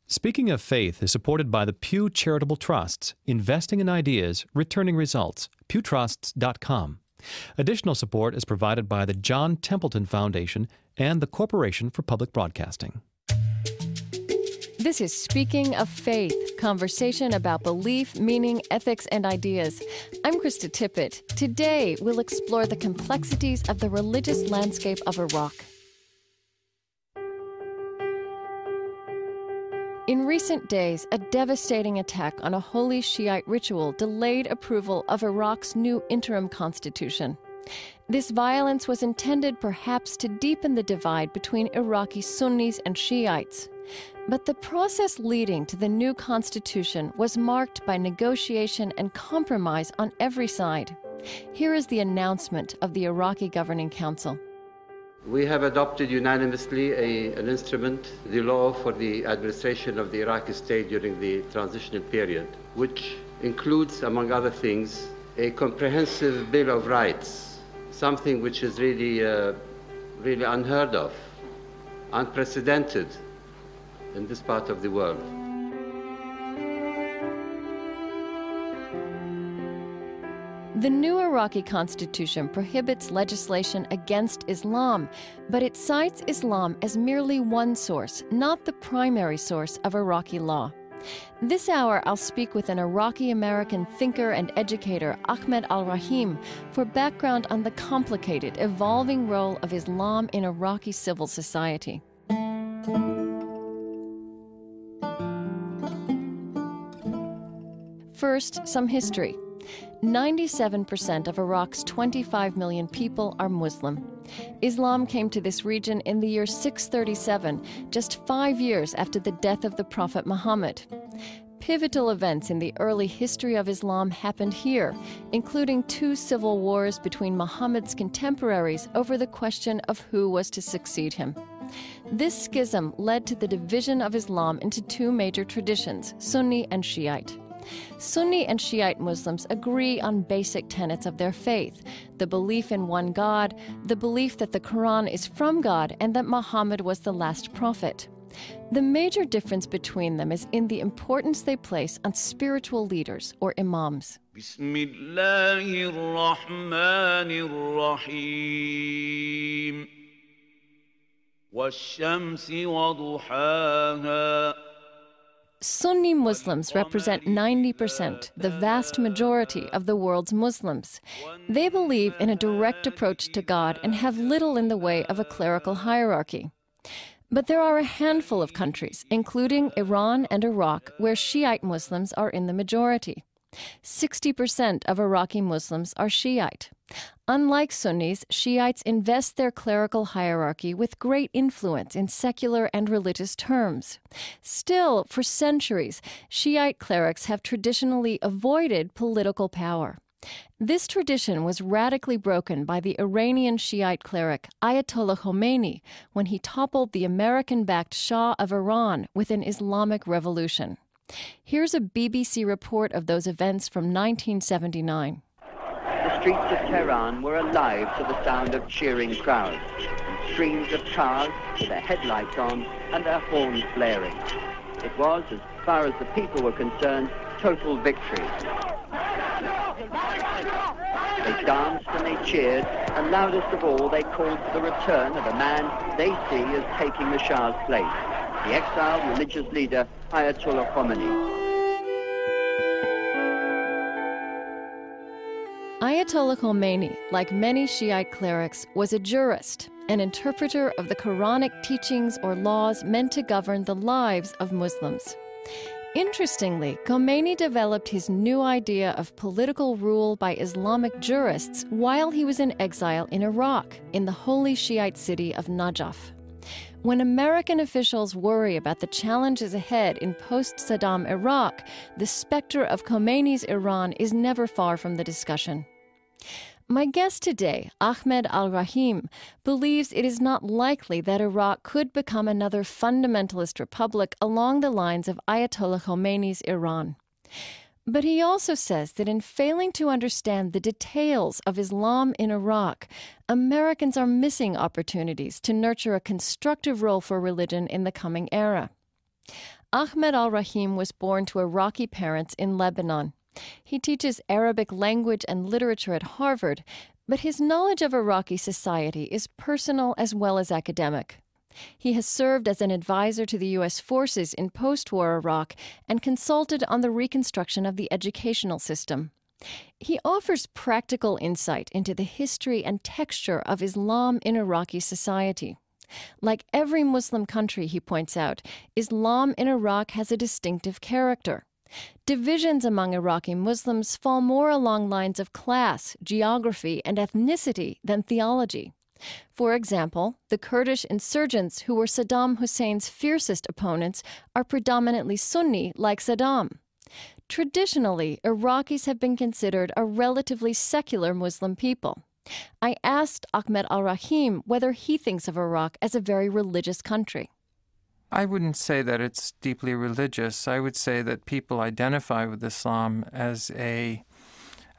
Speaking of Faith is supported by the Pew Charitable Trusts, investing in ideas, returning results, pewtrusts.com. Additional support is provided by the John Templeton Foundation and the Corporation for Public Broadcasting. This is Speaking of Faith, conversation about belief, meaning, ethics, and ideas. I'm Krista Tippett. Today, we'll explore the complexities of the religious landscape of Iraq. In recent days, a devastating attack on a holy Shiite ritual delayed approval of Iraq's new interim constitution. This violence was intended perhaps to deepen the divide between Iraqi Sunnis and Shiites. But the process leading to the new constitution was marked by negotiation and compromise on every side. Here is the announcement of the Iraqi Governing Council. We have adopted unanimously an instrument, the law for the administration of the Iraqi state during the transitional period, which includes, among other things, a comprehensive Bill of Rights, something which is really unheard of, unprecedented in this part of the world. The new Iraqi constitution prohibits legislation against Islam, but it cites Islam as merely one source, not the primary source of Iraqi law. This hour, I'll speak with an Iraqi-American thinker and educator, Ahmed al-Rahim, for background on the complicated, evolving role of Islam in Iraqi civil society. First, some history. 97% of Iraq's 25 million people are Muslim. Islam came to this region in the year 637, just 5 years after the death of the Prophet Muhammad. Pivotal events in the early history of Islam happened here, including 2 civil wars between Muhammad's contemporaries over the question of who was to succeed him. This schism led to the division of Islam into 2 major traditions, Sunni and Shiite. Sunni and Shiite Muslims agree on basic tenets of their faith: the belief in one God, the belief that the Quran is from God, and that Muhammad was the last prophet. The major difference between them is in the importance they place on spiritual leaders, or imams. Bismillahir-Rahmanir-Rahim. Wash-shamsi wa-duhaha. Sunni Muslims represent 90%, the vast majority of the world's Muslims. They believe in a direct approach to God and have little in the way of a clerical hierarchy. But there are a handful of countries, including Iran and Iraq, where Shiite Muslims are in the majority. 60% of Iraqi Muslims are Shiite. Unlike Sunnis, Shiites invest their clerical hierarchy with great influence in secular and religious terms. Still, for centuries, Shiite clerics have traditionally avoided political power. This tradition was radically broken by the Iranian Shiite cleric Ayatollah Khomeini when he toppled the American-backed Shah of Iran with an Islamic revolution. Here's a BBC report of those events from 1979. The streets of Tehran were alive to the sound of cheering crowds and streams of cars with their headlights on and their horns blaring. It was, as far as the people were concerned, total victory. They danced and they cheered, and loudest of all, they called for the return of a man they see as taking the Shah's place, the exiled religious leader Ayatollah Khomeini. Ayatollah Khomeini, like many Shiite clerics, was a jurist, an interpreter of the Quranic teachings or laws meant to govern the lives of Muslims. Interestingly, Khomeini developed his new idea of political rule by Islamic jurists while he was in exile in Iraq, in the holy Shiite city of Najaf. When American officials worry about the challenges ahead in post-Saddam Iraq, the specter of Khomeini's Iran is never far from the discussion. My guest today, Ahmed al-Rahim, believes it is not likely that Iraq could become another fundamentalist republic along the lines of Ayatollah Khomeini's Iran. But he also says that in failing to understand the details of Islam in Iraq, Americans are missing opportunities to nurture a constructive role for religion in the coming era. Ahmed al-Rahim was born to Iraqi parents in Lebanon. He teaches Arabic language and literature at Harvard, but his knowledge of Iraqi society is personal as well as academic. He has served as an advisor to the U.S. forces in post-war Iraq and consulted on the reconstruction of the educational system. He offers practical insight into the history and texture of Islam in Iraqi society. Like every Muslim country, he points out, Islam in Iraq has a distinctive character. Divisions among Iraqi Muslims fall more along lines of class, geography, and ethnicity than theology. For example, the Kurdish insurgents who were Saddam Hussein's fiercest opponents are predominantly Sunni, like Saddam. Traditionally, Iraqis have been considered a relatively secular Muslim people. I asked Ahmed al-Rahim whether he thinks of Iraq as a very religious country. I wouldn't say that it's deeply religious. I would say that people identify with Islam as a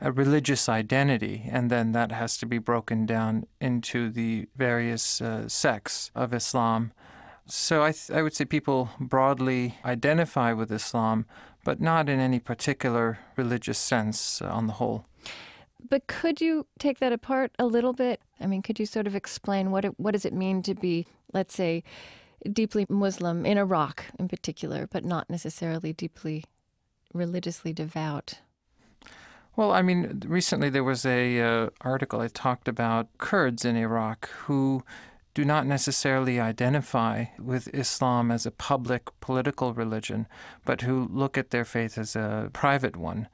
religious identity, and then that has to be broken down into the various sects of Islam. So I would say people broadly identify with Islam, but not in any particular religious sense on the whole. But could you take that apart a little bit? I mean, could you sort of explain what does it mean to be, let's say, deeply Muslim in Iraq in particular, but not necessarily deeply religiously devout? Well, I mean, recently there was a article that talked about Kurds in Iraq who do not necessarily identify with Islam as a public political religion, but who look at their faith as a private one.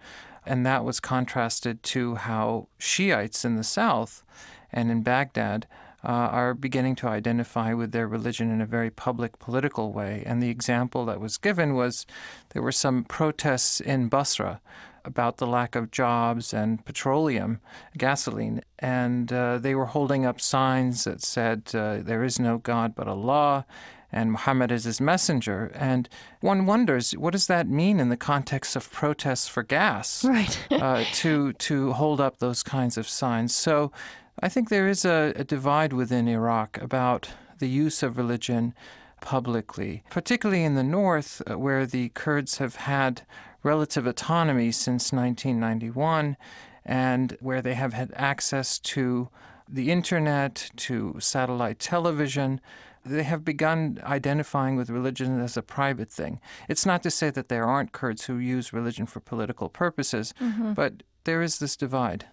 And that was contrasted to how Shiites in the south and in Baghdad are beginning to identify with their religion in a very public political way. And the example that was given was there were some protests in Basra about the lack of jobs and petroleum, gasoline, and they were holding up signs that said, there is no God but Allah, and Muhammad is his messenger. And one wonders, what does that mean in the context of protests for gas? Right. to hold up those kinds of signs. So I think there is a divide within Iraq about the use of religion publicly, particularly in the north, where the Kurds have had relative autonomy since 1991, and where they have had access to the internet, to satellite television. They have begun identifying with religion as a private thing. It's not to say that there aren't Kurds who use religion for political purposes, but there is this divide.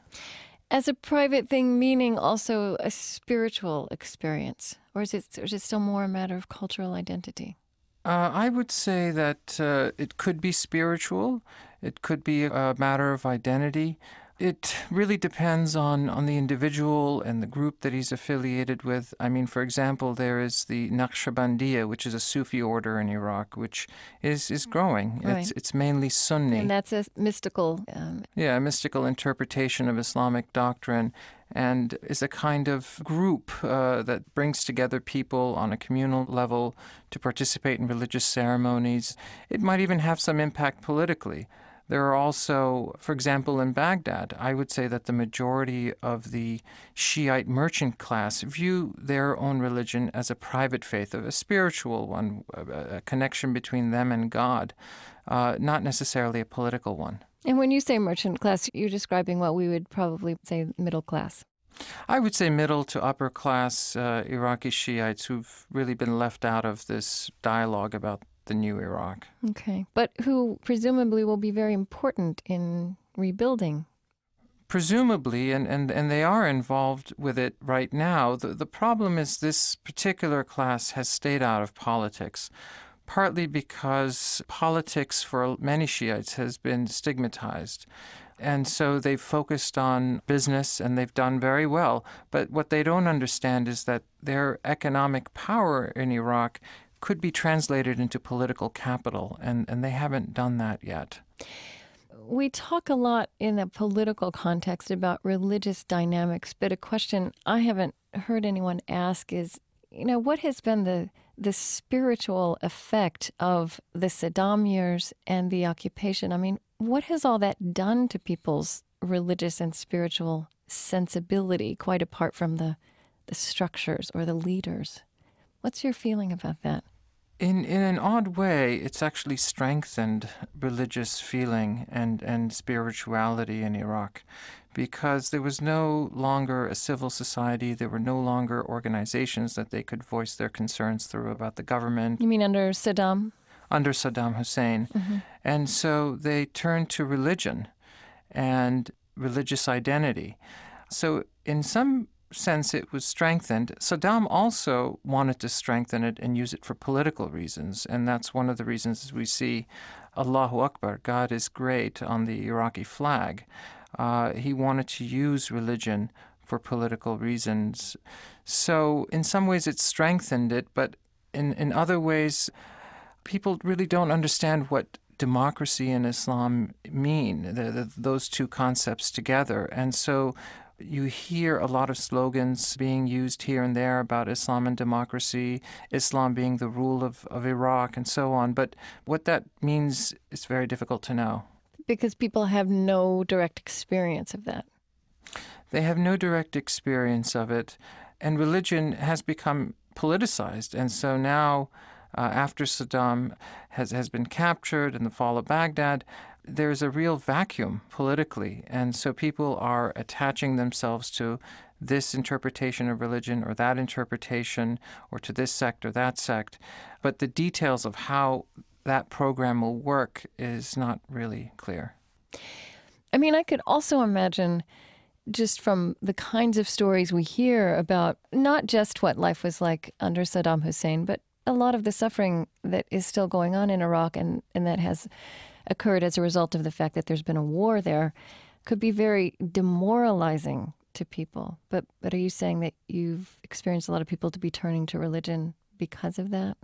As a private thing, meaning also a spiritual experience? Or is it still more a matter of cultural identity? I would say that it could be spiritual. It could be a matter of identity. It really depends on the individual and the group that he's affiliated with. I mean, for example, there is the Naqshbandiya, which is a Sufi order in Iraq, which is growing. Right. It's mainly Sunni. And that's a mystical... a mystical interpretation of Islamic doctrine, and is a kind of group that brings together people on a communal level to participate in religious ceremonies. It might even have some impact politically. There are also, for example, in Baghdad, I would say that the majority of the Shiite merchant class view their own religion as a private faith, a spiritual one, a connection between them and God, not necessarily a political one. And when you say merchant class, you're describing what we would probably say middle class. I would say middle to upper class Iraqi Shiites who've really been left out of this dialogue about the new Iraq. Okay. But who presumably will be very important in rebuilding. Presumably, and they are involved with it right now. The problem is this particular class has stayed out of politics, partly because politics for many Shiites has been stigmatized. And so they've focused on business, and they've done very well. But what they don't understand is that their economic power in Iraq could be translated into political capital, and they haven't done that yet. We talk a lot in the political context about religious dynamics, but a question I haven't heard anyone ask is, what has been the spiritual effect of the Saddam years and the occupation? I mean, what has all that done to people's religious and spiritual sensibility, quite apart from the structures or the leaders? What's your feeling about that? In an odd way, it's actually strengthened religious feeling and spirituality in Iraq, because there was no longer a civil society, there were no longer organizations that they could voice their concerns through about the government. You mean under Saddam? Under Saddam Hussein. Mm-hmm. And so they turned to religion and religious identity. So in some sense it was strengthened. Saddam also wanted to strengthen it and use it for political reasons, and that's one of the reasons we see Allahu Akbar, God is great, on the Iraqi flag. He wanted to use religion for political reasons. So in some ways it strengthened it, but in other ways people really don't understand what democracy and Islam mean, those two concepts together. And so you hear a lot of slogans being used here and there about Islam and democracy, Islam being the rule of Iraq, and so on. But what that means is very difficult to know. Because people have no direct experience of that. They have no direct experience of it. And religion has become politicized. And so now, after Saddam has been captured in the fall of Baghdad, there's a real vacuum politically, and so people are attaching themselves to this interpretation of religion or that interpretation, or to this sect or that sect. But the details of how that program will work is not really clear. I mean, I could also imagine, just from the kinds of stories we hear about not just what life was like under Saddam Hussein, but a lot of the suffering that is still going on in Iraq and that has occurred as a result of the fact that there's been a war there, could be very demoralizing to people. But are you saying that you've experienced a lot of people to be turning to religion because of that?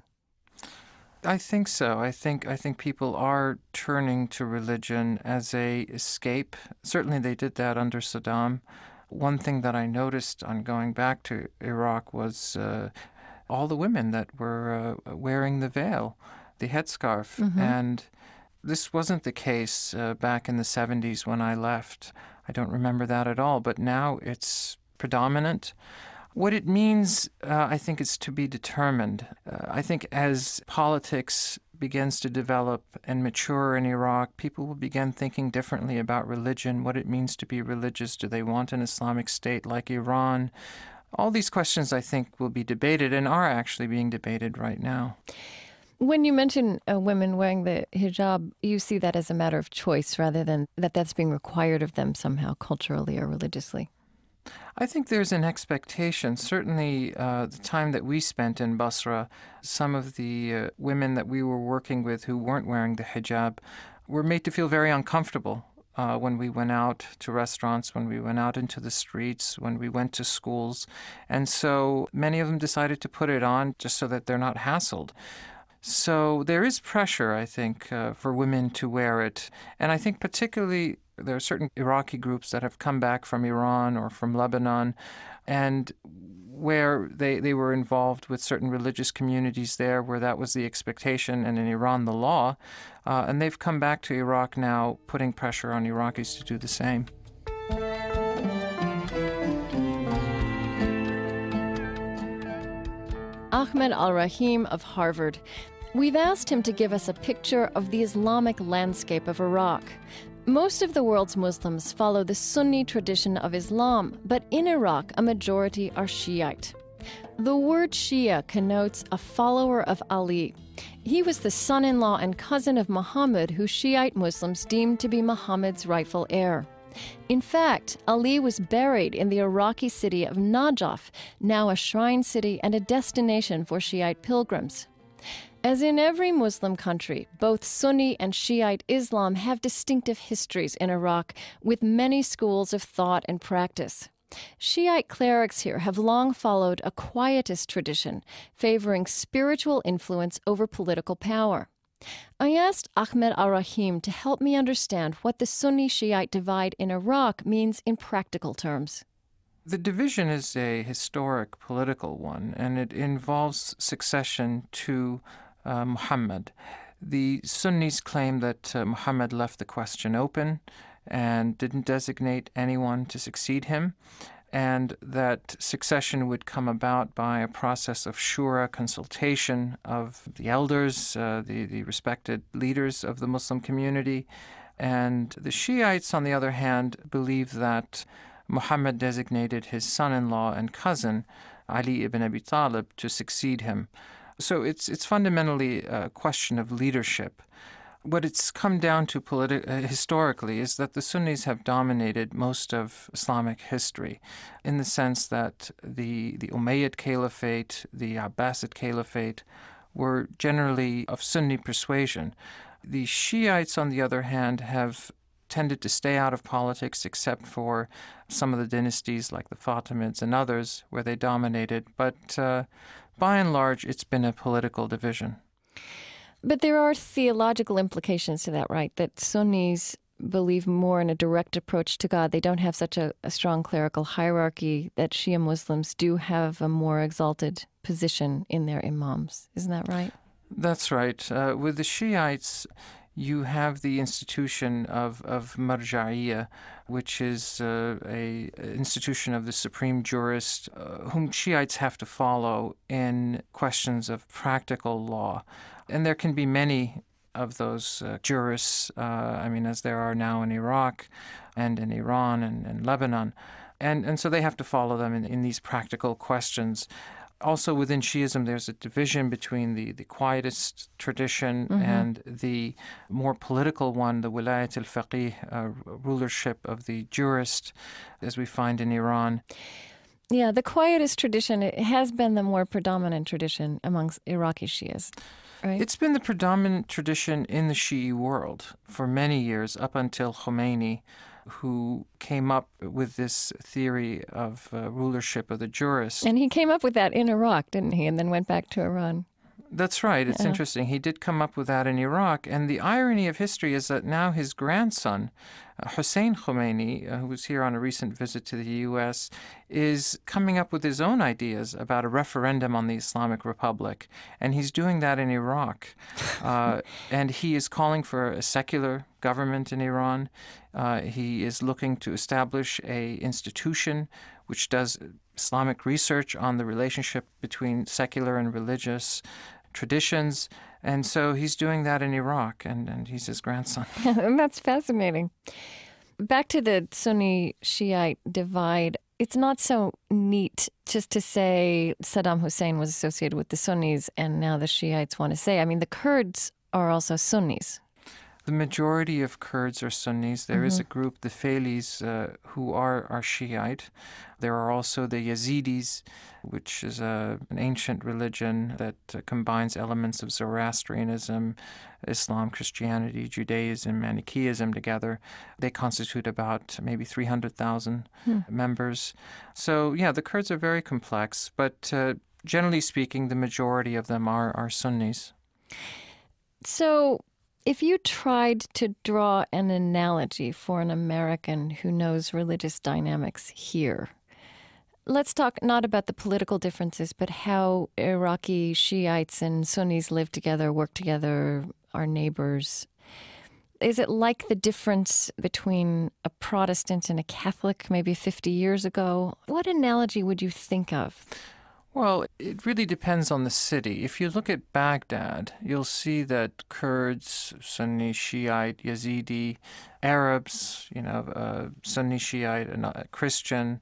I think so. I think people are turning to religion as a escape. Certainly they did that under Saddam. One thing that I noticed on going back to Iraq was all the women that were wearing the veil, the headscarf. Mm-hmm. And this wasn't the case back in the 70s when I left. I don't remember that at all, but now it's predominant. What it means, I think, is to be determined. I think as politics begins to develop and mature in Iraq, people will begin thinking differently about religion, what it means to be religious. Do they want an Islamic state like Iran? All these questions, I think, will be debated and are actually being debated right now. When you mention women wearing the hijab, you see that as a matter of choice rather than that's being required of them somehow culturally or religiously. I think there's an expectation. Certainly the time that we spent in Basra, some of the women that we were working with who weren't wearing the hijab were made to feel very uncomfortable when we went out to restaurants, when we went out into the streets, when we went to schools. And so many of them decided to put it on just so that they're not hassled. So there is pressure, I think, for women to wear it. And I think particularly there are certain Iraqi groups that have come back from Iran or from Lebanon, and where they were involved with certain religious communities there where that was the expectation, and in Iran the law. And they've come back to Iraq now, putting pressure on Iraqis to do the same. Ahmed al-Rahim of Harvard. We've asked him to give us a picture of the Islamic landscape of Iraq. Most of the world's Muslims follow the Sunni tradition of Islam, but in Iraq, a majority are Shiite. The word Shia connotes a follower of Ali. He was the son-in-law and cousin of Muhammad, who Shiite Muslims deemed to be Muhammad's rightful heir. In fact, Ali was buried in the Iraqi city of Najaf, now a shrine city and a destination for Shiite pilgrims. As in every Muslim country, both Sunni and Shiite Islam have distinctive histories in Iraq, with many schools of thought and practice. Shiite clerics here have long followed a quietist tradition, favoring spiritual influence over political power. I asked Ahmed al-Rahim to help me understand what the Sunni-Shiite divide in Iraq means in practical terms. The division is a historic political one, and it involves succession to Muhammad. The Sunnis claim that Muhammad left the question open and didn't designate anyone to succeed him. and that succession would come about by a process of shura, consultation of the elders, the respected leaders of the Muslim community. And the Shiites, on the other hand, believe that Muhammad designated his son-in-law and cousin, Ali ibn Abi Talib, to succeed him. So it's fundamentally a question of leadership. What it's come down to historically is that the Sunnis have dominated most of Islamic history, in the sense that the Umayyad Caliphate, the Abbasid Caliphate, were generally of Sunni persuasion. The Shiites, on the other hand, have tended to stay out of politics, except for some of the dynasties like the Fatimids and others, where they dominated. But by and large, it's been a political division. But there are theological implications to that, right? That Sunnis believe more in a direct approach to God. They don't have such a strong clerical hierarchy, that Shia Muslims do have a more exalted position in their imams. Isn't that right? That's right. With the Shiites, you have the institution of marja'iyya, which is a institution of the supreme jurist whom Shiites have to follow in questions of practical law. And there can be many of those jurists, as there are now in Iraq and in Iran and Lebanon. And so they have to follow them in these practical questions. Also within Shiism, there's a division between the quietist tradition and the more political one, the wilayat al-faqih, rulership of the jurist, as we find in Iran. Yeah, the quietist tradition, it has been the more predominant tradition amongst Iraqi Shias, right? It's been the predominant tradition in the Shi'i world for many years, up until Khomeini, who came up with this theory of rulership of the jurist. And he came up with that in Iraq, didn't he? And then went back to Iran. That's right. It's interesting. He did come up with that in Iraq. And the irony of history is that now his grandson, Hussein Khomeini, who was here on a recent visit to the U.S., is coming up with his own ideas about a referendum on the Islamic Republic. And he's doing that in Iraq. And he is calling for a secular government in Iran. He is looking to establish an institution which does Islamic research on the relationship between secular and religious traditions. And so he's doing that in Iraq, and he's his grandson. And that's fascinating. Back to the Sunni-Shiite divide, it's not so neat just to say Saddam Hussein was associated with the Sunnis, and now the Shiites want to say, the Kurds are also Sunnis. The majority of Kurds are Sunnis. There is a group, the Failis, who are Shiite. There are also the Yazidis, which is an ancient religion that combines elements of Zoroastrianism, Islam, Christianity, Judaism, Manichaeism together. They constitute about maybe 300,000 members. So, yeah, the Kurds are very complex, but generally speaking, the majority of them are Sunnis. So, if you tried to draw an analogy for an American who knows religious dynamics here, let's talk not about the political differences, but how Iraqi Shiites and Sunnis live together, work together, are neighbors. Is it like the difference between a Protestant and a Catholic maybe 50 years ago? What analogy would you think of? Well, it really depends on the city. If you look at Baghdad, you'll see that Kurds, Sunni, Shiite, Yazidi, Arabs, Sunni, Shiite, and Christian,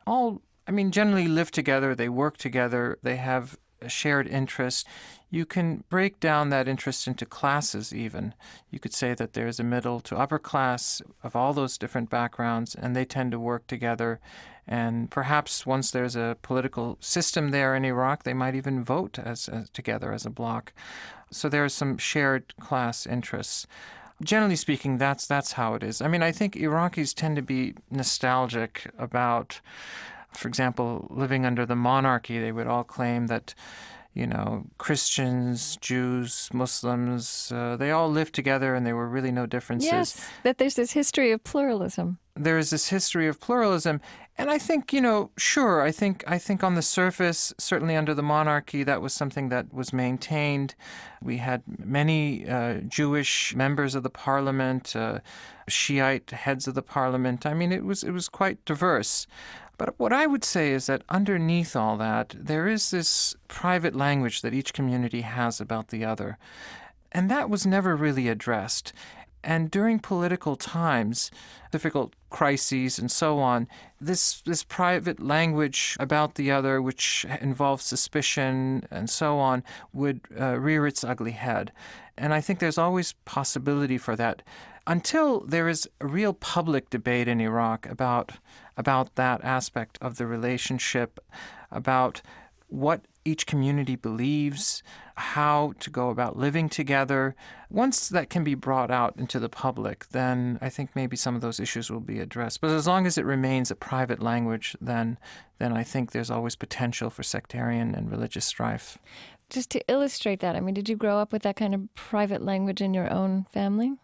all, generally live together, they work together, they have a shared interest. You can break down that interest into classes even. You could say that there's a middle to upper class of all those different backgrounds, and they tend to work together. And perhaps once there's a political system there in Iraq, they might even vote as together as a bloc. So there are some shared class interests. Generally speaking, that's how it is. I think Iraqis tend to be nostalgic about, for example, living under the monarchy. They would all claim that, Christians, Jews, Muslims, they all lived together and there were really no differences. Yes, that there's this history of pluralism. There is this history of pluralism. And I think, sure, I think on the surface, certainly under the monarchy, that was something that was maintained. We had many Jewish members of the parliament, Shiite heads of the parliament. It was quite diverse. But what I would say is that underneath all that, there is this private language that each community has about the other. And that was never really addressed. And during political times, difficult crises and so on, this private language about the other, which involves suspicion and so on, would rear its ugly head. And I think there's always possibility for that until there is a real public debate in Iraq about that aspect of the relationship, about what each community believes, how to go about living together. Once that can be brought out into the public, then I think maybe some of those issues will be addressed. But as long as it remains a private language, then I think there's always potential for sectarian and religious strife. Just to illustrate that, I mean, did you grow up with that kind of private language in your own family?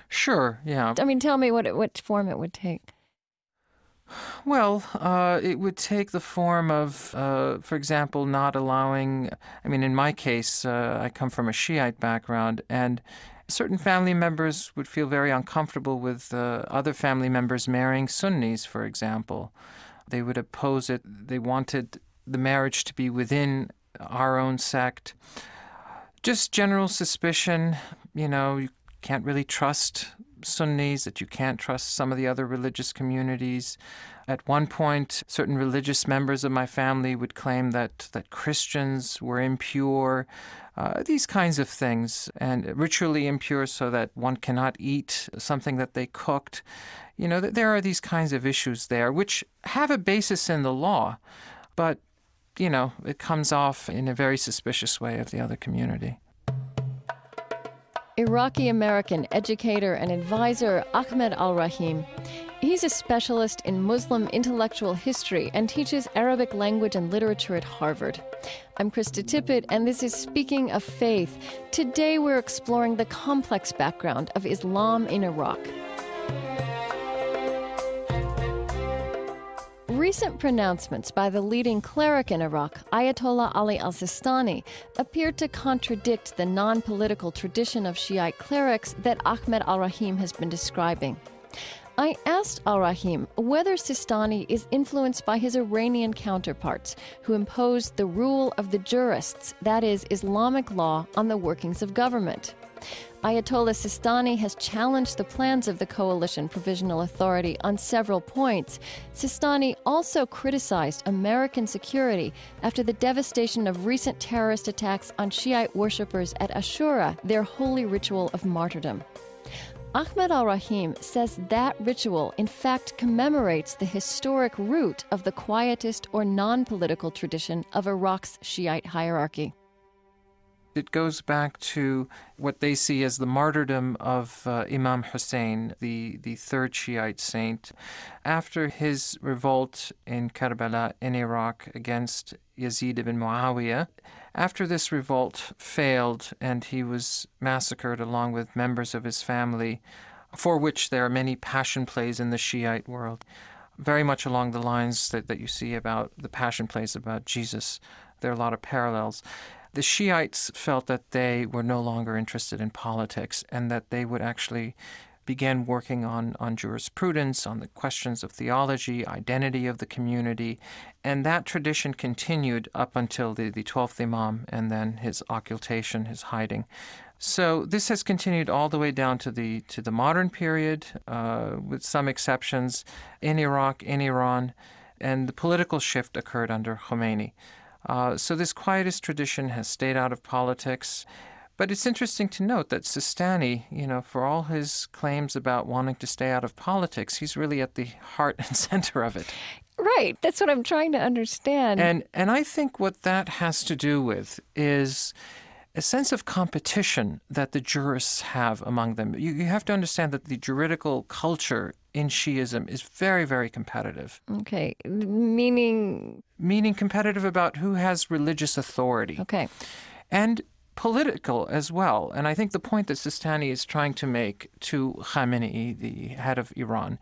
Sure, yeah. I mean, tell me what form it would take. Well, it would take the form of, for example, not allowing, I mean, in my case, I come from a Shiite background, and certain family members would feel very uncomfortable with other family members marrying Sunnis, for example. They would oppose it. They wanted the marriage to be within our own sect. Just general suspicion, you can't really trust Sunnis, that you can't trust some of the other religious communities. At one point, certain religious members of my family would claim that Christians were impure, these kinds of things, and ritually impure so that one cannot eat something that they cooked. There are these kinds of issues there, which have a basis in the law, but, it comes off in a very suspicious way of the other community. Iraqi-American educator and advisor Ahmed al-Rahim. He's a specialist in Muslim intellectual history and teaches Arabic language and literature at Harvard. I'm Krista Tippett, and this is Speaking of Faith. Today we're exploring the complex background of Islam in Iraq. Recent pronouncements by the leading cleric in Iraq, Ayatollah Ali al-Sistani, appeared to contradict the non-political tradition of Shiite clerics that Ahmed al-Rahim has been describing. I asked al-Rahim whether Sistani is influenced by his Iranian counterparts, who imposed the rule of the jurists, that is, Islamic law, on the workings of government. Ayatollah Sistani has challenged the plans of the Coalition Provisional Authority on several points. Sistani also criticized American security after the devastation of recent terrorist attacks on Shiite worshippers at Ashura, their holy ritual of martyrdom. Ahmed al-Rahim says that ritual, in fact, commemorates the historic root of the quietist or non-political tradition of Iraq's Shiite hierarchy. It goes back to what they see as the martyrdom of Imam Hussein, the third Shiite saint. After his revolt in Karbala in Iraq against Yazid ibn Muawiyah, after this revolt failed and he was massacred along with members of his family, for which there are many passion plays in the Shiite world, very much along the lines that you see about the passion plays about Jesus. There are a lot of parallels. The Shiites felt that they were no longer interested in politics and that they would actually begin working on jurisprudence, on the questions of theology, identity of the community, and that tradition continued up until the 12th Imam and then his occultation, his hiding. So this has continued all the way down to the modern period, with some exceptions, in Iraq, in Iran, and the political shift occurred under Khomeini. So this quietist tradition has stayed out of politics. But it's interesting to note that Sistani, for all his claims about wanting to stay out of politics, he's really at the heart and center of it. Right. That's what I'm trying to understand. And I think what that has to do with is a sense of competition that the jurists have among them. You have to understand that the juridical culture in Shiism is very, very competitive. Okay. Meaning competitive about who has religious authority. Okay. And political as well. And I think the point that Sistani is trying to make to Khamenei, the head of Iran,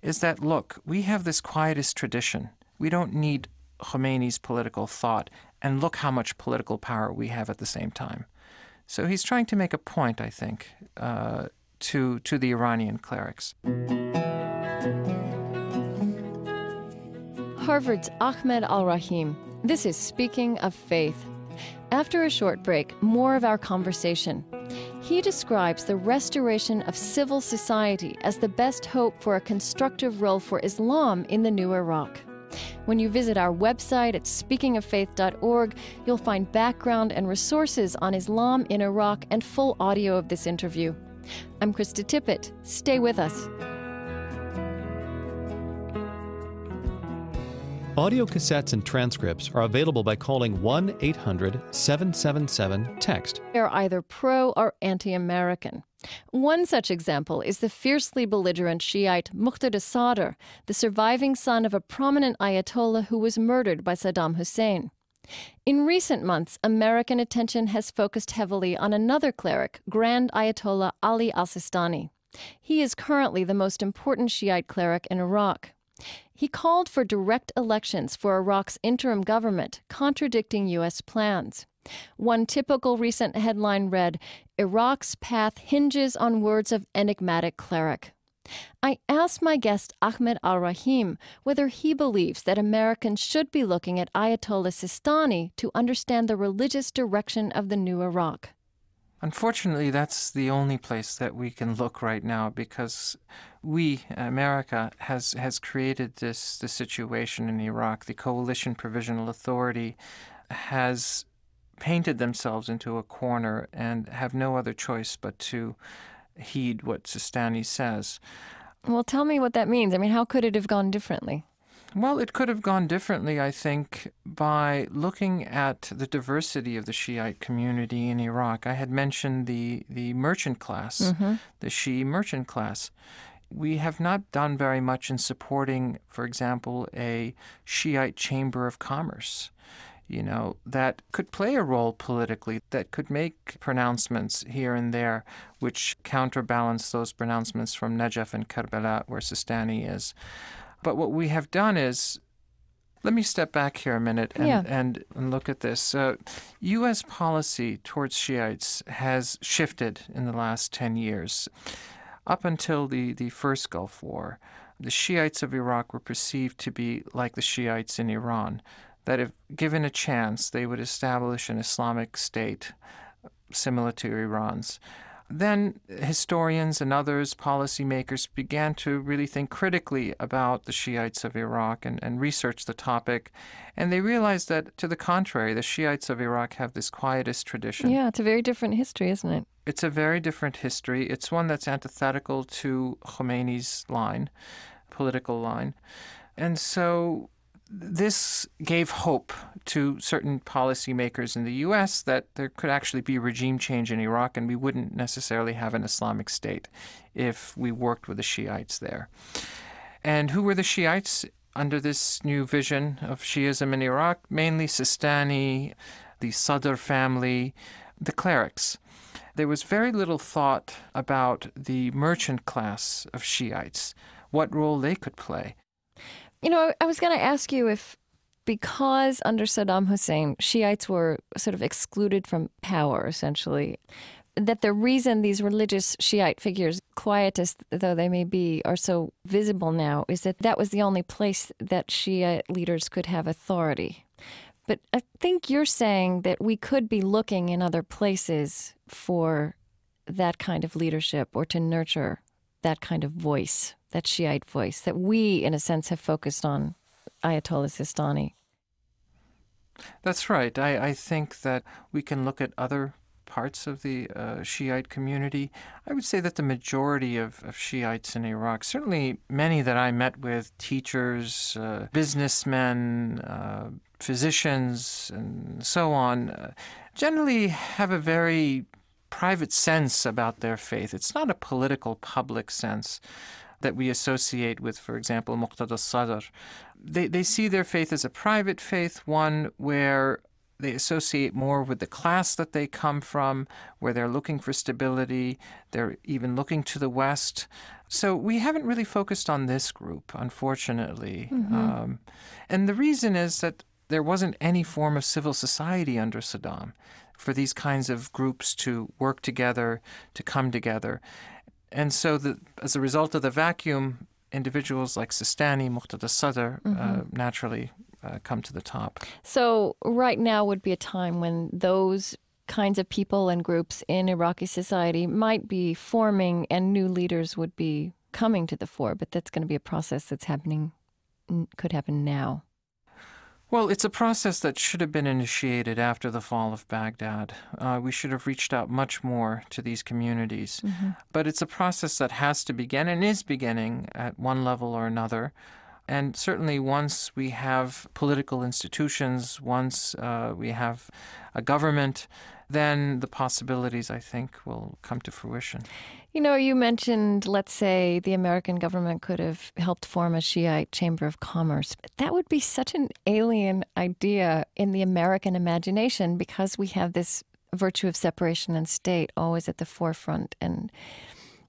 is that, look, we have this quietist tradition. We don't need Khomeini's political thought. And look how much political power we have at the same time. So he's trying to make a point, I think, to the Iranian clerics. Harvard's Ahmed al-Rahim. This is Speaking of Faith. After a short break, more of our conversation. He describes the restoration of civil society as the best hope for a constructive role for Islam in the new Iraq. When you visit our website at speakingoffaith.org, you'll find background and resources on Islam in Iraq and full audio of this interview. I'm Krista Tippett. Stay with us. Audio cassettes and transcripts are available by calling 1-800-777-TEXT. They're either pro or anti-American. One such example is the fiercely belligerent Shiite Muqtada Sadr, the surviving son of a prominent Ayatollah who was murdered by Saddam Hussein. In recent months, American attention has focused heavily on another cleric, Grand Ayatollah Ali al-Sistani. He is currently the most important Shiite cleric in Iraq. He called for direct elections for Iraq's interim government, contradicting U.S. plans. One typical recent headline read, "Iraq's path hinges on words of enigmatic cleric." I asked my guest Ahmed al-Rahim whether he believes that Americans should be looking at Ayatollah Sistani to understand the religious direction of the new Iraq. Unfortunately, that's the only place that we can look right now, because we, America, has created this situation in Iraq. The Coalition Provisional Authority has painted themselves into a corner and have no other choice but to heed what Sistani says. Well, tell me what that means. I mean, how could it have gone differently? Well, it could have gone differently, I think, by looking at the diversity of the Shiite community in Iraq. I had mentioned the merchant class, the Shia merchant class. We have not done very much in supporting, for example, a Shiite chamber of commerce, that could play a role politically, that could make pronouncements here and there, which counterbalance those pronouncements from Najaf and Karbala, where Sistani is. But what we have done is, let me step back here a minute and look at this. U.S. policy towards Shiites has shifted in the last 10 years. Up until the first Gulf War, the Shiites of Iraq were perceived to be like the Shiites in Iran, that if given a chance, they would establish an Islamic state similar to Iran's. Then historians and others, policymakers, began to really think critically about the Shiites of Iraq and research the topic. And they realized that, to the contrary, the Shiites of Iraq have this quietist tradition. Yeah, it's a very different history, isn't it? It's a very different history. It's one that's antithetical to Khomeini's political line. And so this gave hope to certain policymakers in the U.S. that there could actually be regime change in Iraq, and we wouldn't necessarily have an Islamic state if we worked with the Shiites there. And who were the Shiites under this new vision of Shiism in Iraq? Mainly Sistani, the Sadr family, the clerics. There was very little thought about the merchant class of Shiites, what role they could play. I was going to ask you if, because under Saddam Hussein, Shiites were sort of excluded from power, essentially, that the reason these religious Shiite figures, quietist though they may be, are so visible now is that was the only place that Shia leaders could have authority. But I think you're saying that we could be looking in other places for that kind of leadership or to nurture that kind of voice, that Shiite voice, that we, in a sense, have focused on Ayatollah Sistani. That's right. I think that we can look at other parts of the Shiite community. I would say that the majority of Shiites in Iraq, certainly many that I met with, teachers, businessmen, physicians, and so on, generally have a very private sense about their faith. It's not a political public sense that we associate with, for example, Muqtada Sadr. They see their faith as a private faith, one where they associate more with the class that they come from, where they're looking for stability. They're even looking to the West. So we haven't really focused on this group, unfortunately. And the reason is that there wasn't any form of civil society under Saddam for these kinds of groups to work together, to come together. And so as a result of the vacuum, individuals like Sistani, Muqtada Sadr naturally come to the top. So right now would be a time when those kinds of people and groups in Iraqi society might be forming and new leaders would be coming to the fore, but that's going to be a process that's happening, could happen now. Well, it's a process that should have been initiated after the fall of Baghdad. We should have reached out much more to these communities. But it's a process that has to begin and is beginning at one level or another. And certainly once we have political institutions, once we have a government, then the possibilities, I think, will come to fruition. You know, you mentioned, let's say, the American government could have helped form a Shiite Chamber of Commerce. That would be such an alien idea in the American imagination because we have this virtue of separation and state always at the forefront. And,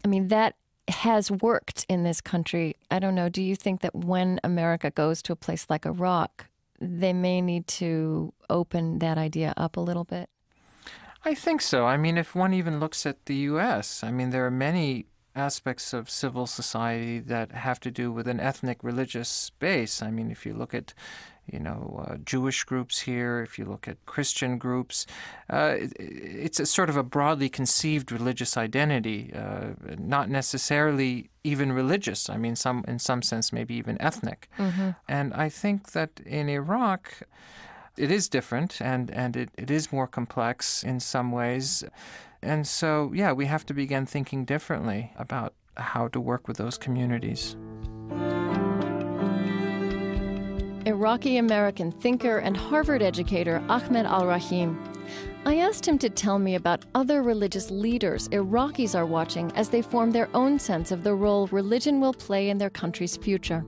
I mean, that has worked in this country. I don't know, do you think that when America goes to a place like Iraq, they may need to open that idea up a little bit? I think so. I mean, if one even looks at the U.S., I mean, there are many aspects of civil society that have to do with an ethnic religious base. I mean, if you look at, Jewish groups here, if you look at Christian groups, it's a sort of a broadly conceived religious identity, not necessarily even religious. I mean, in some sense, maybe even ethnic. And I think that in Iraq, it is different and it is more complex in some ways. And so, yeah, we have to begin thinking differently about how to work with those communities. Iraqi-American thinker and Harvard educator Ahmed al-Rahim. I asked him to tell me about other religious leaders Iraqis are watching as they form their own sense of the role religion will play in their country's future.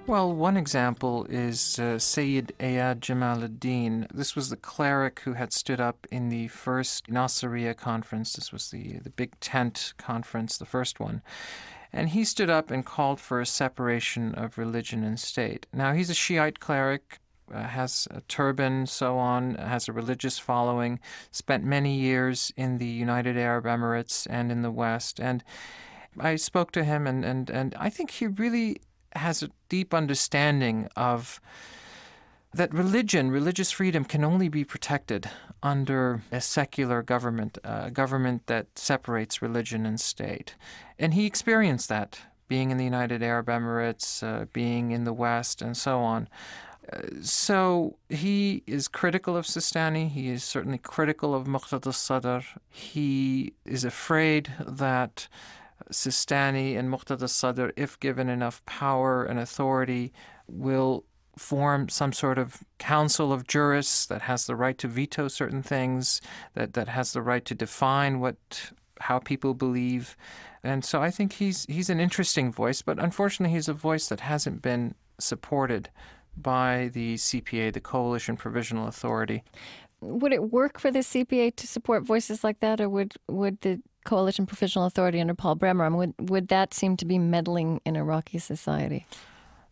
Well, one example is Sayyid Ayad Jamaluddin. This was the cleric who had stood up in the first Nasiriyah conference. This was the Big Tent conference, the first one. And he stood up and called for a separation of religion and state. Now, he's a Shiite cleric, has a turban, so on, has a religious following, spent many years in the United Arab Emirates and in the West. And I spoke to him, and I think he really has a deep understanding of that religious freedom can only be protected under a secular government, a government that separates religion and state. And he experienced that, being in the United Arab Emirates, being in the West, and so on. So he is critical of Sistani. He is certainly critical of Muqtada Sadr. He is afraid that Sistani and Muqtada Sadr, if given enough power and authority, will form some sort of council of jurists that has the right to veto certain things, that has the right to define how people believe. And so I think he's an interesting voice, but unfortunately he's a voice that hasn't been supported by the CPA, the Coalition Provisional Authority. Would it work for the CPA to support voices like that, or would the Coalition Provisional Authority under Paul Bremer, would that seem to be meddling in Iraqi society?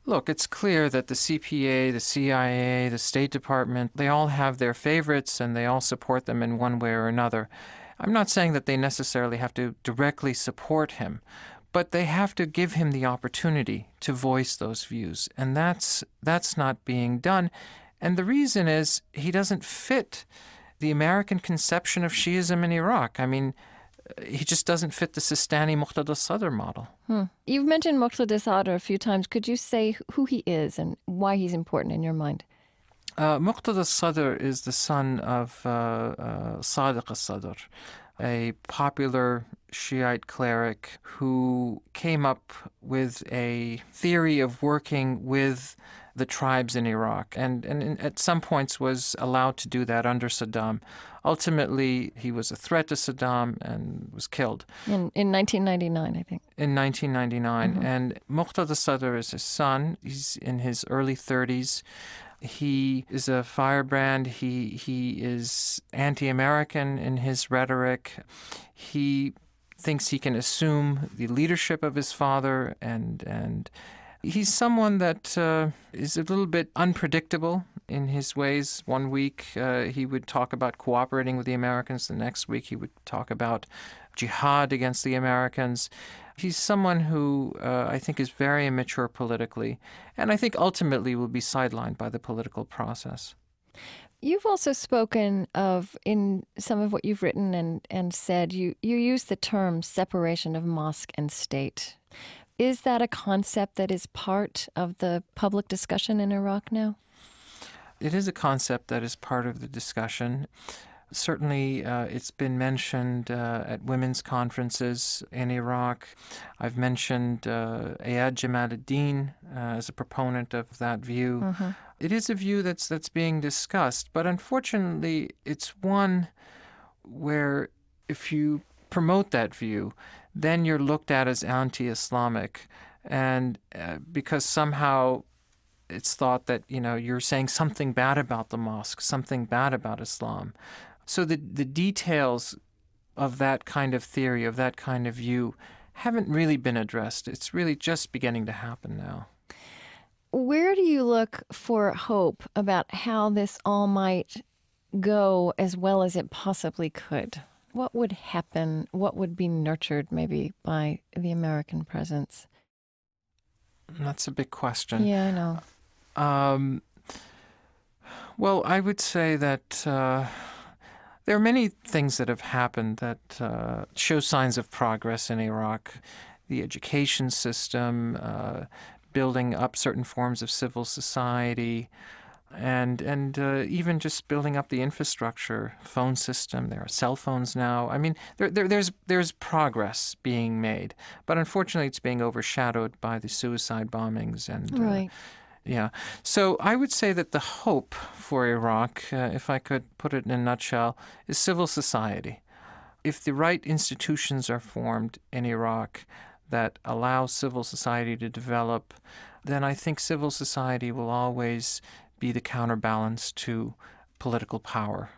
Look, it's clear that the CPA, the CIA, the State Department, they all have their favorites and they all support them in one way or another. I'm not saying that they necessarily have to directly support him, but they have to give him the opportunity to voice those views. And that's not being done. And the reason is he doesn't fit the American conception of Shiism in Iraq. I mean, he just doesn't fit the Sistani-Muqtada Sadr model. You've mentioned Muqtada Sadr a few times. Could you say who he is and why he's important in your mind? Muqtada Sadr is the son of Sadiq al-Sadr, a popular Shiite cleric who came up with a theory of working with the tribes in Iraq and at some points was allowed to do that under Saddam. Ultimately, he was a threat to Saddam and was killed. In 1999, I think. In 1999. And Muqtada Sadr is his son. He's in his early 30s. He is a firebrand. He is anti-American in his rhetoric. He thinks he can assume the leadership of his father and He's someone that is a little bit unpredictable in his ways. One week he would talk about cooperating with the Americans. The next week he would talk about jihad against the Americans. He's someone who I think is very immature politically, and I think ultimately will be sidelined by the political process. You've also spoken of, in some of what you've written and said, you use the term separation of mosque and state. Is that a concept that is part of the public discussion in Iraq now? It is a concept that is part of the discussion. Certainly, it's been mentioned at women's conferences in Iraq. I've mentioned Ayad Jamaluddin as a proponent of that view. Mm-hmm. It is a view that's being discussed, but unfortunately, it's one where if you promote that view, then you're looked at as anti-Islamic, and because somehow it's thought that, you're saying something bad about the mosque, something bad about Islam. So the details of that kind of theory, of that kind of view, haven't really been addressed. It's really just beginning to happen now. Where do you look for hope about how this all might go as well as it possibly could? What would happen? What would be nurtured maybe by the American presence? That's a big question. Yeah, I know. Well, I would say that there are many things that have happened that show signs of progress in Iraq. The education system, building up certain forms of civil society, and even just building up the infrastructure, phone system. There are cell phones now. I mean, there's progress being made, but unfortunately, it's being overshadowed by the suicide bombings and right. Yeah. So I would say that the hope for Iraq, if I could put it in a nutshell, is civil society. If the right institutions are formed in Iraq that allow civil society to develop, then I think civil society will always be the counterbalance to political power.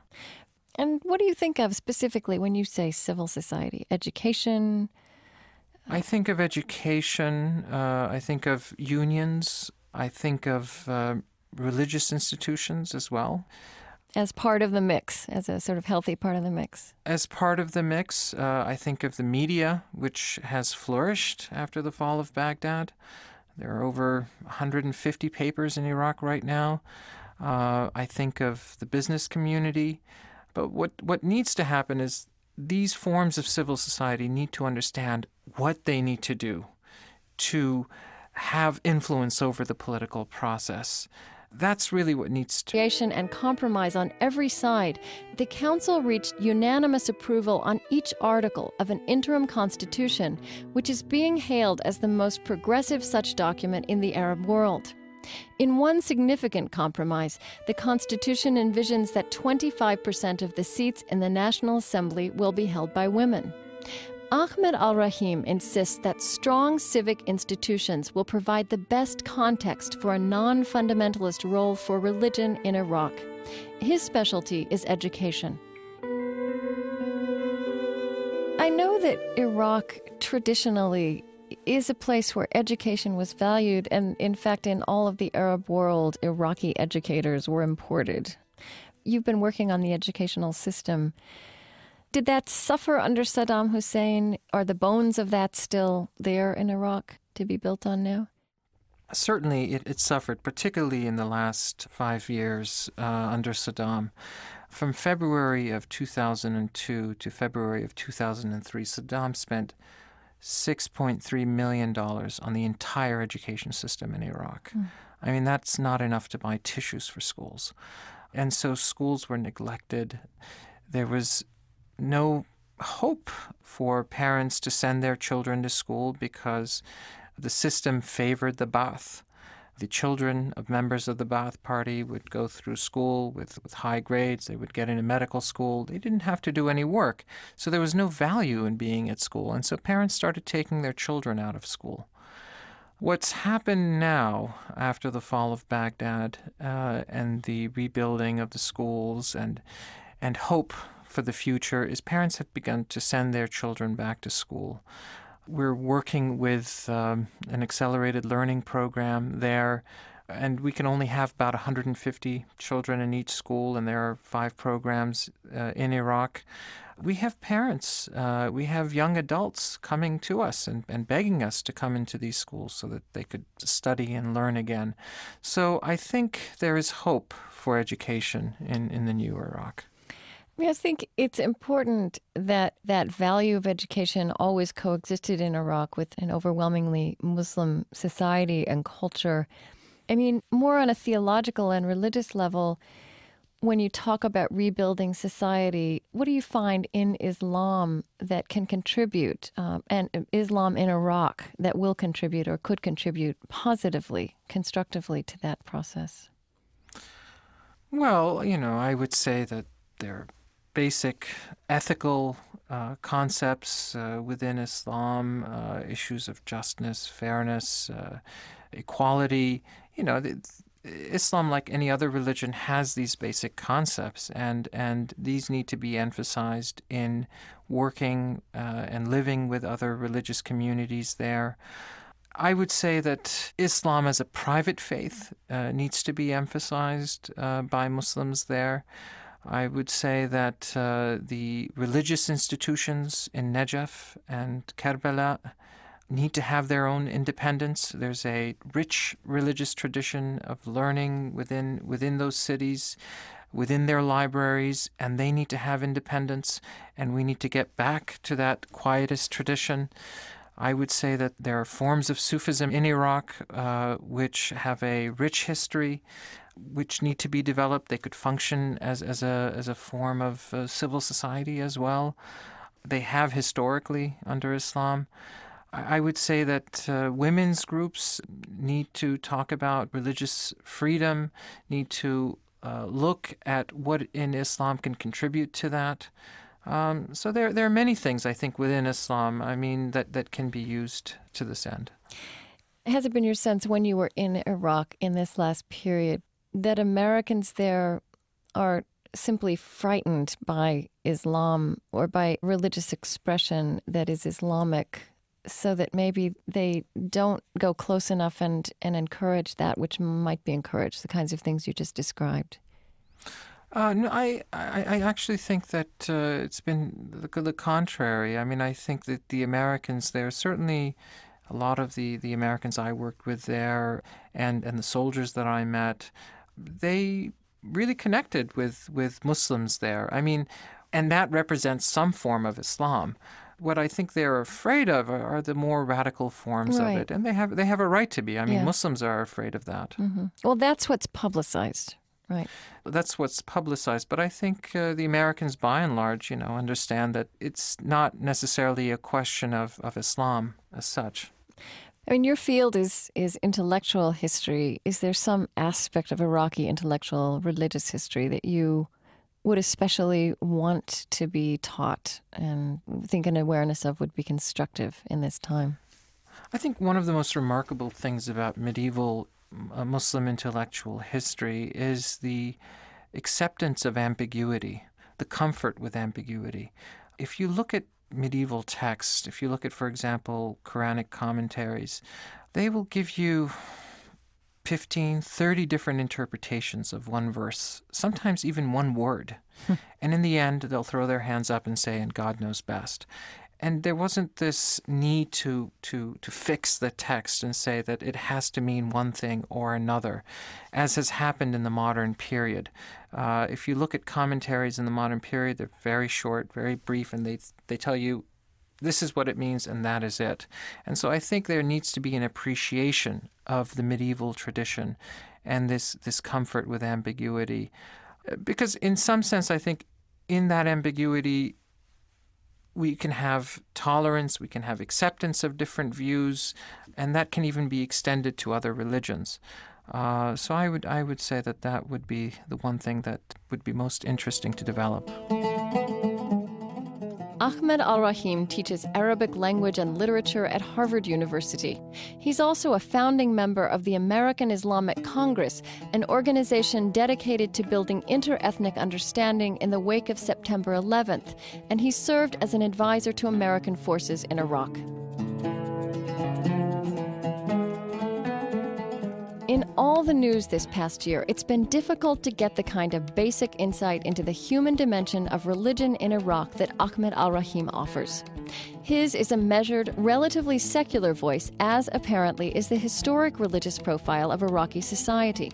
And what do you think of specifically when you say civil society? Education? I think of education. I think of unions. I think of religious institutions as well. As part of the mix, as a sort of healthy part of the mix. As part of the mix, I think of the media, which has flourished after the fall of Baghdad. There are over 150 papers in Iraq right now. I think of the business community. But what needs to happen is these forms of civil society need to understand what they need to do to have influence over the political process. That's really what needs to... And compromise on every side, the Council reached unanimous approval on each article of an interim constitution, which is being hailed as the most progressive such document in the Arab world. In one significant compromise, the Constitution envisions that 25% of the seats in the National Assembly will be held by women. Ahmed al-Rahim insists that strong civic institutions will provide the best context for a non-fundamentalist role for religion in Iraq. His specialty is education. I know that Iraq traditionally is a place where education was valued, and in fact, in all of the Arab world, Iraqi educators were imported. You've been working on the educational system. Did that suffer under Saddam Hussein? Are the bones of that still there in Iraq to be built on now? Certainly it suffered, particularly in the last 5 years under Saddam. From February of 2002 to February of 2003, Saddam spent $6.3 million on the entire education system in Iraq. I mean, that's not enough to buy tissues for schools. And so schools were neglected. There was no hope for parents to send their children to school because the system favored the Ba'ath. The children of members of the Ba'ath Party would go through school with high grades. They would get into medical school. They didn't have to do any work. So there was no value in being at school. And so parents started taking their children out of school. What's happened now after the fall of Baghdad and the rebuilding of the schools and hope for the future is parents have begun to send their children back to school. We're working with an accelerated learning program there, and we can only have about 150 children in each school, and there are 5 programs in Iraq. We have parents, we have young adults coming to us and begging us to come into these schools so that they could study and learn again. So I think there is hope for education in the new Iraq. I think it's important that that value of education always coexisted in Iraq with an overwhelmingly Muslim society and culture. I mean, more on a theological and religious level, when you talk about rebuilding society, what do you find in Islam that can contribute, and Islam in Iraq that will contribute or could contribute positively, constructively to that process? Well, I would say that there are basic ethical concepts within Islam, issues of justness, fairness, equality. Islam, like any other religion, has these basic concepts, and these need to be emphasized in working and living with other religious communities there. I would say that Islam as a private faith needs to be emphasized by Muslims there. I would say that the religious institutions in Najaf and Karbala need to have their own independence. There's a rich religious tradition of learning within those cities, within their libraries, and they need to have independence, and we need to get back to that quietist tradition. I would say that there are forms of Sufism in Iraq which have a rich history, which need to be developed. They could function as a form of civil society as well. They have historically under Islam. I would say that women's groups need to talk about religious freedom, need to look at what in Islam can contribute to that. So there are many things, I think, within Islam, that can be used to this end. Has it been your sense when you were in Iraq in this last period that Americans there are simply frightened by Islam or by religious expression that is Islamic, so that maybe they don't go close enough and encourage that which might be encouraged, the kinds of things you just described? No, I actually think that it's been the contrary. I think that the Americans there, certainly a lot of the Americans I worked with there and the soldiers that I met, they really connected with Muslims there. And that represents some form of Islam. What I think they're afraid of are the more radical forms of it, and they have a right to be. Muslims are afraid of that. Mm-hmm. Well, that's what's publicized, right? That's what's publicized, but I think the Americans, by and large, understand that it's not necessarily a question of Islam as such. Your field is intellectual history. Is there some aspect of Iraqi intellectual religious history that you would especially want to be taught and think an awareness of would be constructive in this time? I think one of the most remarkable things about medieval Muslim intellectual history is the acceptance of ambiguity, the comfort with ambiguity. If you look at medieval texts, if you look at, for example, Quranic commentaries, they will give you 15, 30 different interpretations of one verse, sometimes even one word. And in the end, they'll throw their hands up and say, and God knows best. And there wasn't this need to fix the text and say that it has to mean one thing or another, as has happened in the modern period. If you look at commentaries in the modern period, they're very short, very brief, and they tell you this is what it means and that is it. And so I think there needs to be an appreciation of the medieval tradition and this comfort with ambiguity. Because in some sense, I think in that ambiguity, we can have tolerance, we can have acceptance of different views, and that can even be extended to other religions. So I would say that would be the one thing that would be most interesting to develop. Ahmed al-Rahim teaches Arabic language and literature at Harvard University. He's also a founding member of the American Islamic Congress, an organization dedicated to building inter-ethnic understanding in the wake of September 11th, and he served as an advisor to American forces in Iraq. In all the news this past year, it's been difficult to get the kind of basic insight into the human dimension of religion in Iraq that Ahmed al-Rahim offers. His is a measured, relatively secular voice, as apparently is the historic religious profile of Iraqi society.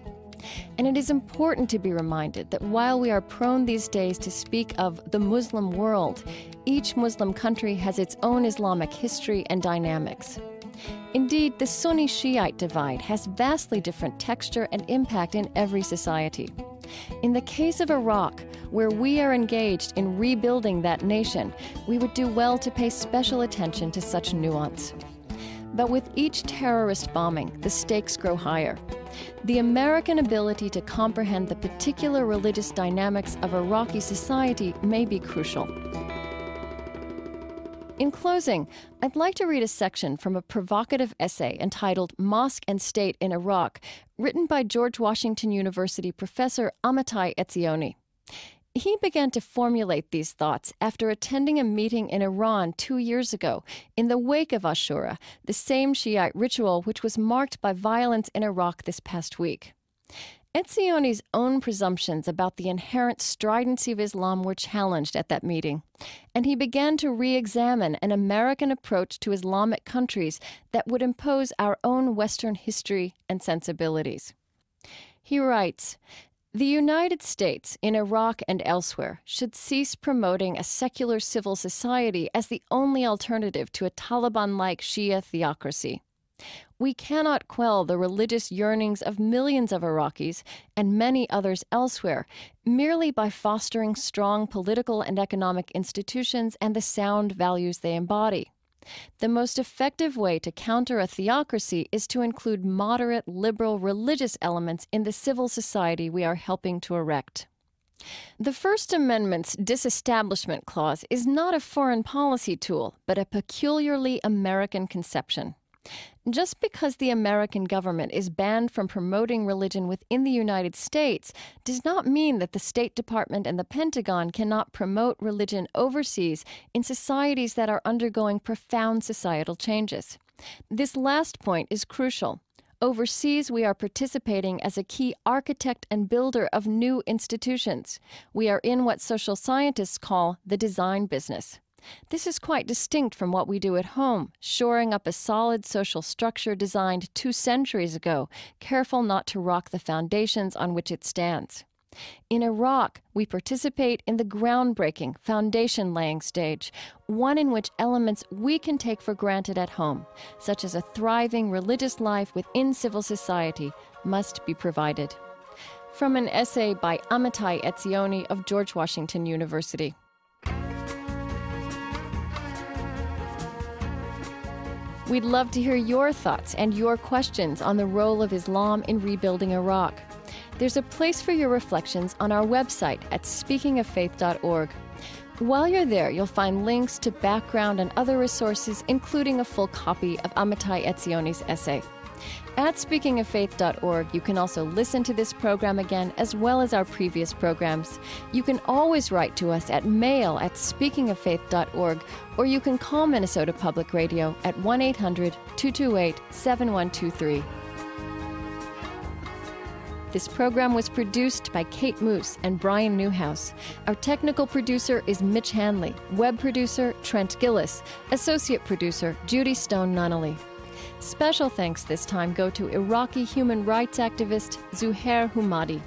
And it is important to be reminded that while we are prone these days to speak of the Muslim world, each Muslim country has its own Islamic history and dynamics. Indeed, the Sunni-Shiite divide has vastly different texture and impact in every society. In the case of Iraq, where we are engaged in rebuilding that nation, we would do well to pay special attention to such nuance. But with each terrorist bombing, the stakes grow higher. The American ability to comprehend the particular religious dynamics of Iraqi society may be crucial. In closing, I'd like to read a section from a provocative essay entitled Mosque and State in Iraq, written by George Washington University professor Amitai Etzioni. He began to formulate these thoughts after attending a meeting in Iran 2 years ago, in the wake of Ashura, the same Shiite ritual which was marked by violence in Iraq this past week. Etzioni's own presumptions about the inherent stridency of Islam were challenged at that meeting, and he began to re-examine an American approach to Islamic countries that would impose our own Western history and sensibilities. He writes, "The United States, in Iraq and elsewhere, should cease promoting a secular civil society as the only alternative to a Taliban-like Shia theocracy. We cannot quell the religious yearnings of millions of Iraqis and many others elsewhere merely by fostering strong political and economic institutions and the sound values they embody. The most effective way to counter a theocracy is to include moderate, liberal, religious elements in the civil society we are helping to erect." The First Amendment's disestablishment clause is not a foreign policy tool, but a peculiarly American conception. Just because the American government is banned from promoting religion within the United States does not mean that the State Department and the Pentagon cannot promote religion overseas in societies that are undergoing profound societal changes. This last point is crucial. Overseas, we are participating as a key architect and builder of new institutions. We are in what social scientists call the design business. This is quite distinct from what we do at home, shoring up a solid social structure designed 2 centuries ago, careful not to rock the foundations on which it stands. In Iraq, we participate in the groundbreaking foundation-laying stage, one in which elements we can take for granted at home, such as a thriving religious life within civil society, must be provided. From an essay by Amitai Etzioni of George Washington University. We'd love to hear your thoughts and your questions on the role of Islam in rebuilding Iraq. There's a place for your reflections on our website at speakingoffaith.org. While you're there, you'll find links to background and other resources, including a full copy of Amitai Etzioni's essay. At speakingoffaith.org, you can also listen to this program again, as well as our previous programs. You can always write to us at mail@speakingoffaith.org, or you can call Minnesota Public Radio at 1-800-228-7123. This program was produced by Kate Moose and Brian Newhouse. Our technical producer is Mitch Hanley, web producer Trent Gillis, associate producer Judy Stone-Nunnally. Special thanks this time go to Iraqi human rights activist Zuhair Humadi.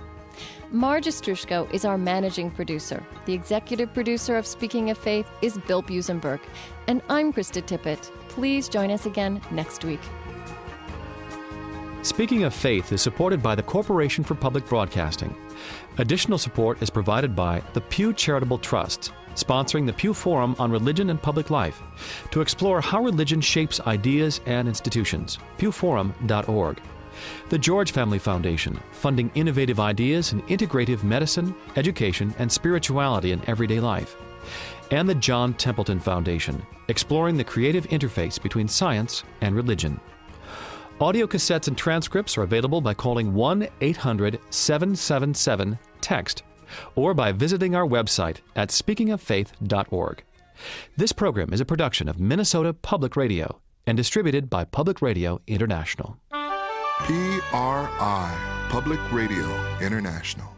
Marge Strushko is our managing producer. The executive producer of Speaking of Faith is Bill Busenberg. And I'm Krista Tippett. Please join us again next week. Speaking of Faith is supported by the Corporation for Public Broadcasting. Additional support is provided by the Pew Charitable Trust, sponsoring the Pew Forum on Religion and Public Life, to explore how religion shapes ideas and institutions. pewforum.org. The George Family Foundation, funding innovative ideas in integrative medicine, education, and spirituality in everyday life. And the John Templeton Foundation, exploring the creative interface between science and religion. Audio cassettes and transcripts are available by calling 1-800-777-TEXT or by visiting our website at speakingoffaith.org. This program is a production of Minnesota Public Radio and distributed by Public Radio International. PRI, Public Radio International.